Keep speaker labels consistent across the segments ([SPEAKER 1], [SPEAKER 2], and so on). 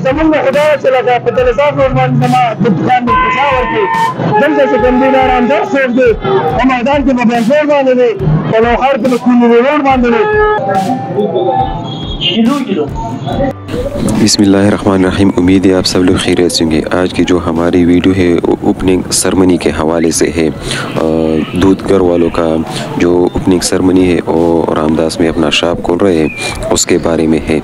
[SPEAKER 1] زمون خدا چلا دا پتلساف روزمان سما دکان میں پشاور کی جلد سے گمبھیر آرامدہ سوچ دے میدان کے مبینزور باندھے دے کلوخار کے مکھونی روڈ باندھے دے
[SPEAKER 2] बिस्मिल्लाहिर्रहमानिर्रहीम। उम्मीद है आप सब लोग खैरियत से होंगे। आज की जो हमारी वीडियो है ओपनिंग सेरेमनी के हवाले से है। दूधगर वालों का जो ओपनिंग सेरेमनी है और रामदास में अपना शॉप खोल रहे हैं उसके बारे में है।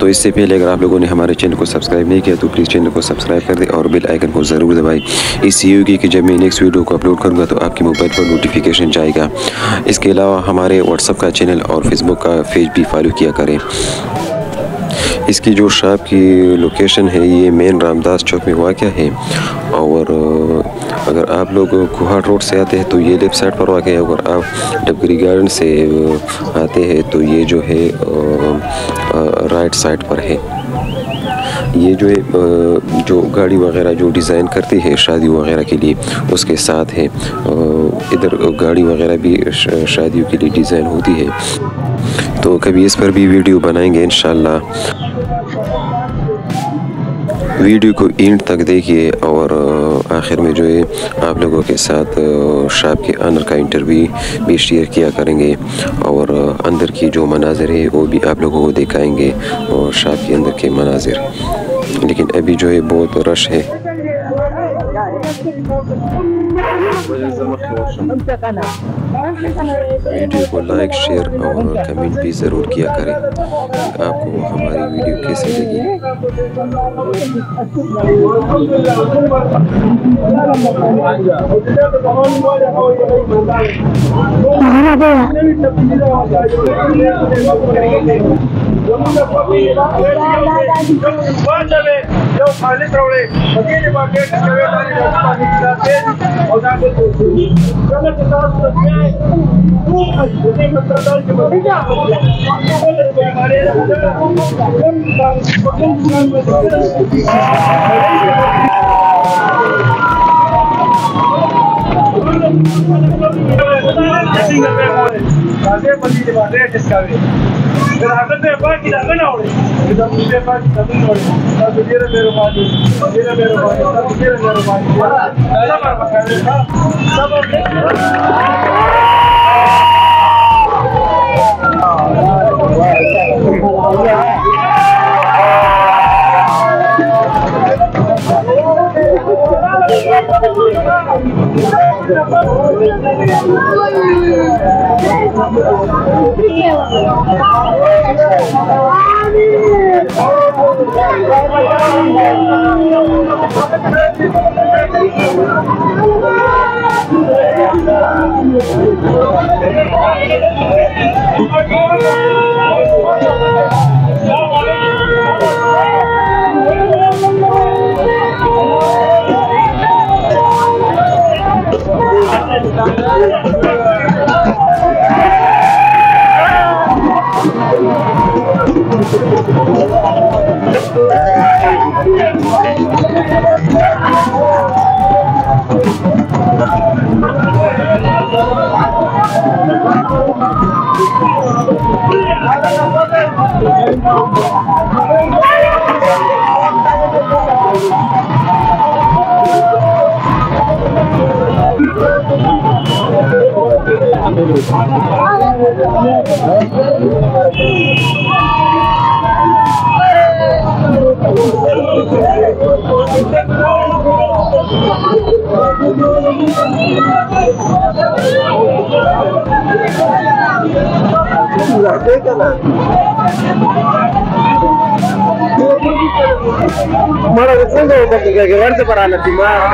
[SPEAKER 2] तो इससे पहले अगर आप लोगों ने हमारे चैनल को सब्सक्राइब नहीं किया तो प्लीज़ चैनल को सब्सक्राइब कर दें और बेल आइकन को ज़रूर दबाएं। इससे होगी कि जब मैं नेक्स्ट वीडियो को अपलोड करूँगा तो आपके मोबाइल पर नोटिफिकेशन जाएगा। इसके अलावा हमारे व्हाट्सएप का चैनल और फेसबुक का पेज भी फॉलो किया करें। इसकी जो शॉप की लोकेशन है ये मेन रामदास चौक में वाक़ है और अगर आप लोग कुहाड़ रोड से आते हैं तो ये लेफ्ट साइड पर वाक़ है। अगर आप डबगरी गार्डन से आते हैं तो ये जो है राइट साइड पर है। ये जो है जो गाड़ी वगैरह जो डिज़ाइन करती है शादी वगैरह के लिए उसके साथ है। इधर गाड़ी वगैरह भी शादियों के लिए डिज़ाइन होती है तो कभी इस पर भी वीडियो बनाएंगे इंशाल्लाह। वीडियो को एंड तक देखिए और आखिर में जो है आप लोगों के साथ शॉप के ऑनर का इंटरव्यू भी शेयर किया करेंगे और अंदर की जो मनाजिर है वो भी आप लोगों को दिखाएंगे और शॉप के अंदर के मनाजिर। लेकिन अभी जो है बहुत रश है। वीडियो को लाइक शेयर और कमेंट भी ज़रूर किया करें। आपको हमारी वीडियो कैसी लगी।
[SPEAKER 1] Mana cengo ke verse para la timada.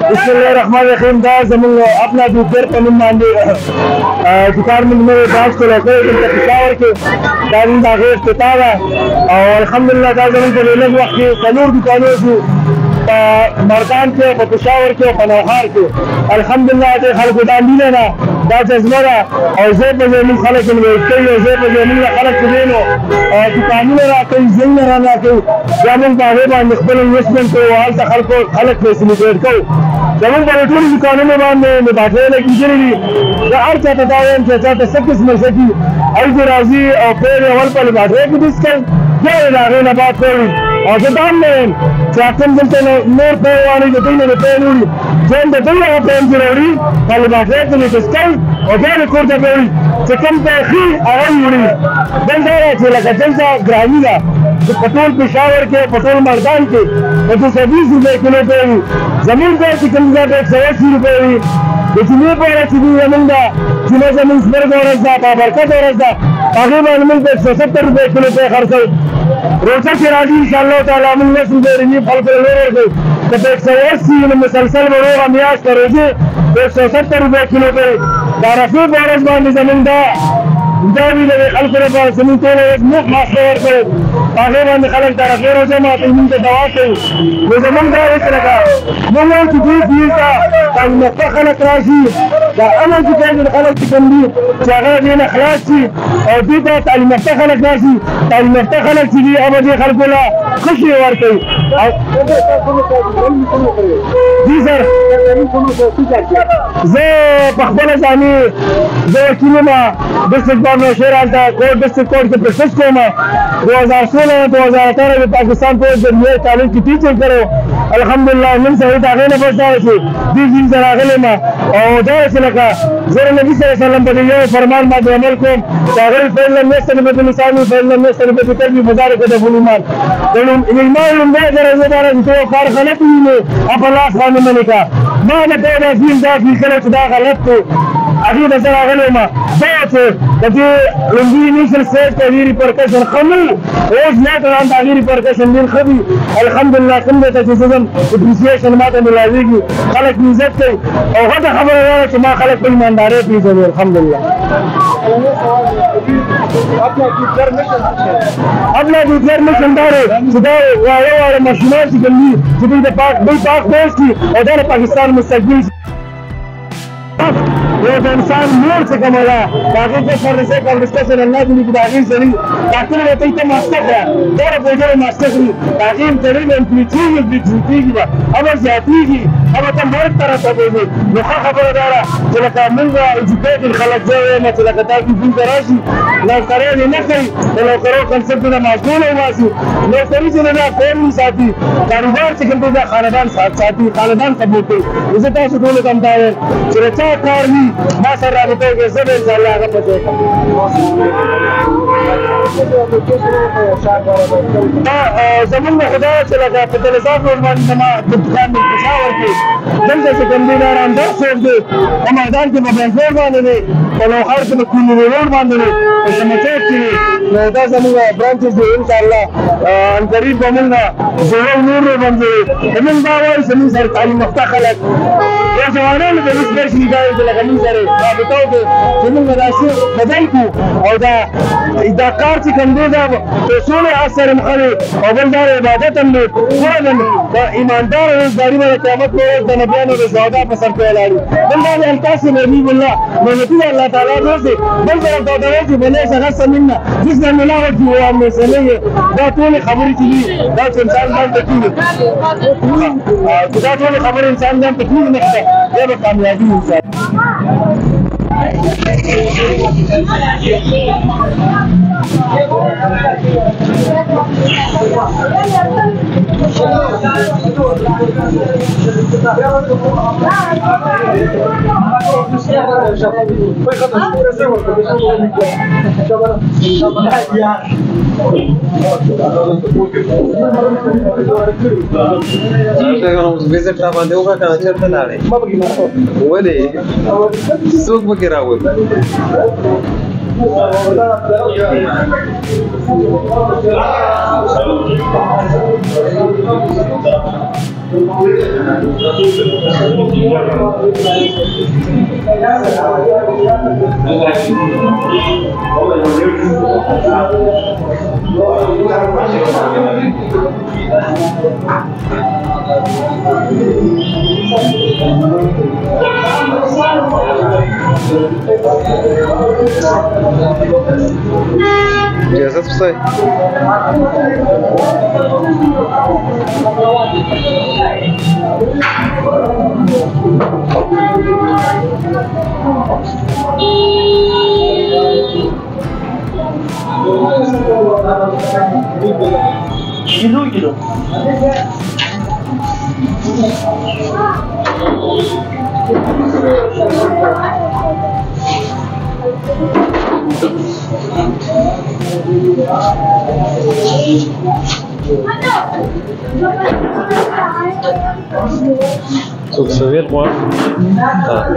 [SPEAKER 1] बिस्मिल्लाहिर्रहमानिर्रहीम दा जमन अपना दूसर पनुम मांडे दुकान में मेरे दास को लगे इनका पिशावर के दारिन दागे इस्तेतावा और अल्हम्दुलिल्लाह दा जमन को लेने वक्त के सनूर दुकानों से मर्दान के पिशावर के पनाहार के अल्हम्दुलिल्लाह दे खल गोदान दी लेना दा जज्बरा और ज़ेब ज़मीन खलक में कई ज़ेब ज़मीन खलक देनो और दुकानों में रात कई ज़िंग में रहना कई जमन बागे बांध निकबल इन्वेस्टमेंट को हाल तक खलक में सिलेक्ट को जमन बड़े दुकानों में बांध में बांटने लगी जरूरी हर चाहता था कि चाहता सब किस मर्ज़ी की आई राजी और फिर अवल पर बांटने की डिस्काउंट क्या इलाके ना बात करी और दाम में चाहते मिलते नोर पे वाली जो तीन रुपए नूरी जैन तो तीन रुपए जरूरी कल बांटने के लिए डिस्काउंट और क्या रिकॉर्ड कर चिकन पे ही आवाज़ उड़ी बंदे चला जैसा ग्रामी का जो पटोल पिशावर के पटोल मर्दान के 120 रुपए किलो पे जमीन पे चिकन का 180 रुपए जितने पर जमीन का जिन्हें जमीन स्मर गौरजा बरकत गौरजा आगे में 170 रुपए किलो पे खर्च रोजा के राजी इंशाअल्लाह ताला मिलने सुबह रिनी फल पे ले रहे तो 180 में मुसलसल बड़ोगा मियाज करोगे 170 रुपए किलो पे दारफी बारस बांध जमीन दा जावी लगे अलकर पर जमीन तो एक मुख मास्टर पे आगे बांध खलक दारफी रोजा में तीन के दवा से वो जमीन का इस लगा वो लोग की चीज का ताकि मक्का खलक राशि दा अमल की कहने खलक की बंदी जगह देना खलास थी और दीदा ताकि मक्का खलक राशि ताकि मक्का खलक थी अब ये खलकोला खुशी और कोई जी सर زه په خپل ځاني د کینما ډسټریکټ گورنر شهر الته کوټ ډسټریکټ کورټ کې پریکټس کوم 2016 2018 में पाकिस्तान को जरिए तालीम की टीचिंग करो अल्हम्दुलिल्लाह من सही दागे ने बचाए थे दिन जरा गले में और दाए से लगा जरा नबी सल्लल्लाहु अलैहि वसल्लम पर ये फरमान मा अमल को सागर फैल में सनबत निशान फैल में सनबत कल्बी मजार को फुलमान दोनों ईमान में जरा जरा तो फार गलत ही ने अब अल्लाह खान ने कहा ما أنا بين في ذاك الكلام ده غلطته هغې ته زه راغلی یم دا چې د دې لومړي نیشنل سټیج ته هغې ریپرکشن ښه نه وو اوس لیټر آن د هغې ریپرکشن ډېر ښه دي الحمدلله کوم دی ته چې زه ځم اپریسیشن ما ته ملاوېږي خلک مې عزت کوي او غټه خبره دا ده چې ما خلک په ایماندارۍ پېژني الحمدلله अपना दूसरा मिशन दारे खुदा वाले वाले मशीनों से गंदी जितनी दे पाक देश की और दारे पाकिस्तान मुस्तकबिल ये इंसान मोड़ से कमाला बाकी के फर्ज से कब्रिस्तान से अल्लाह की निगरानी से नहीं ताकि वो तो मास्टर है दारे बोझे मास्टर नहीं ताकि हम तेरे में पीछे में भी झूठी की बात अब जाती की अब तो मर्द तरह से बोले मुखा खबर दारा चला कामिल का एजुकेट खलक जाए ना चला कता की दिन कराची ना करे नहीं कहीं चलो करो कंसेप्ट ना मासूल है वासी नो करी चले ना फैमिली साथी कारोबार से कंपनी का खानदान साथी खानदान सपोर्ट इसे तो सुकून कम दाए चला कार भी ما سره راځي چې زه به انشاءالله هغه پته زمونږ خدای چې لکه په تلویزیون باندې زما د دکان مې پېښور کې دلته چې کوم دی راندار څوک دی په میدان کې په بنزور باندې دی په لوخار کې په کونړي روډ باندې دی په سمچېټ کې دی نو دا زمونږ برانچز دی انشاءالله ان قریب به مونږ زوړ نور باندې زمونږ دا وایي زمونږ سره تعلیم یافته خلک یا ځوانان د روزګار شي دا لکه موږ سره رابطه وکړو چې موږ دا شی بدل کړو او دا کار چې کوم دی دا اصول اثر مخالي او بل دا عبادت هم دی ټول دا ایماندار روزګاری باندې قیامت په ورځ د نبیانو د شهدا په سر کې لاړو بل دا القاسم حبیب الله نعمتي الله تعالی دوسه بل دا دوی چې بلې څنګه سمنا جسم الله وجه او امر سميه دا ټول خبرې چې دا انسان باندې کیږي دا ټول خبرې انسان باندې کیږي نه دا به کامیابی انسان
[SPEAKER 3] visit را باندې وکړه کنه چرته لاړې ولې څوک به کې راوړل Иджазат писай.
[SPEAKER 1] Кило.
[SPEAKER 3] Тут совет можно. Да.